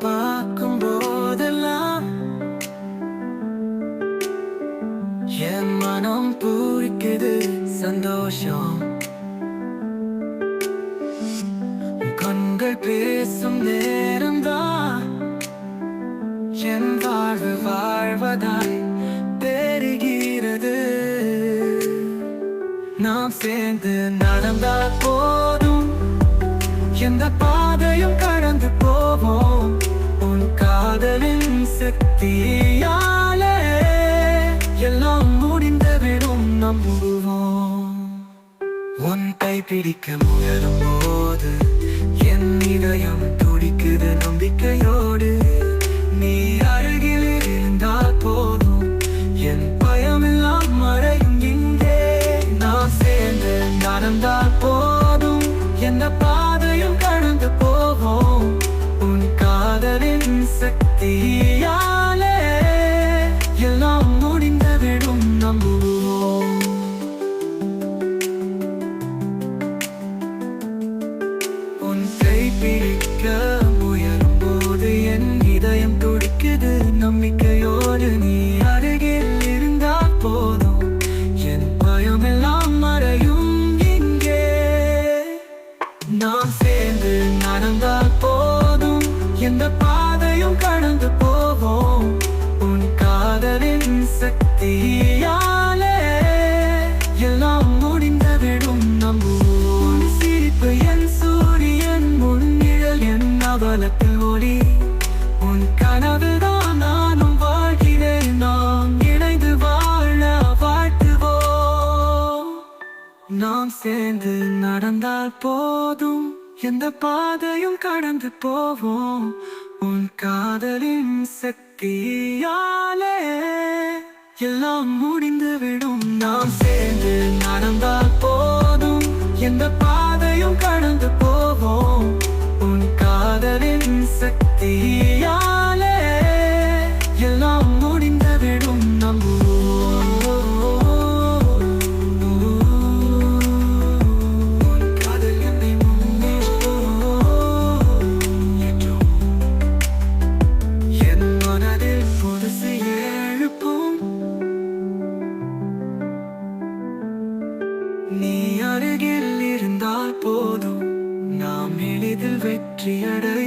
பார்க்கும் போதெல்லாம் என் மனம் பூரிக்குது சந்தோஷம். கண்கள் பேசும் நேரம்தான் என் வாழ்வு வாழ்வதாய் தெரிகிறது. நாம் சேர்ந்து நடந்தால் போதும், எந்த பாதையும் கடந்து போவோம். உன் காதலின் சக்தியாலே எல்லாம் முடிந்துவிடும் நம்புவோம். உன் கை பிடிக்க முயலும் போது என் இதயம் துடிக்குது நம்பிக்கையோடு. நீ அருகில் இருந்தால் போதும், என் பயமெல்லாம் மறையும் இங்கே. நாம் சேர்ந்து நடந்தால் போதும், எந்த பாதையும் கடந்து போவோம். உன் காதலின் சக்தியாலே எல்லாம் முடிந்துவிடும் நம்புவோம். உன் கை பிடிக்க முயலும் போது என் இதயம் துடிக்குது நம்பிக்கையோடு. நீ அருகில் இருந்தால் போதும், என் பயமெல்லாம் மறையும் இங்கே. நாம் சேர்ந்து நடந்தால் போதும், எந்த பாதையும் கடந்து போவோம். உன் காதலின் சக்தியாலே எல்லாம் முடிந்துவிடும் நம்புவோம். சிரிப்பு என் சூரியன், முன் நிழல் என் அவலத்தில் ஒளி. உன் கனவுதான் நானும் வாழ்கிறேன், நாம் இணைந்து வாழ வாழ்த்துவோம். நாம் சேர்ந்து நடந்தால் போதும், எந்த பாதையும் கடந்து போவோம். உன் காதலின் சக்தியாலே எல்லாம் முடிந்துவிடும். நாம் சேர்ந்து நடந்தால் போதும், எந்த பாதையும் கடந்து போவோம். உன் காதலின் சக்தியாலே எல்லாம் முடிந்துவிடும் நம்புவோம். நீ அருகில் இருந்தால் போதும், நாம் எளிதில் வெற்றி அடைய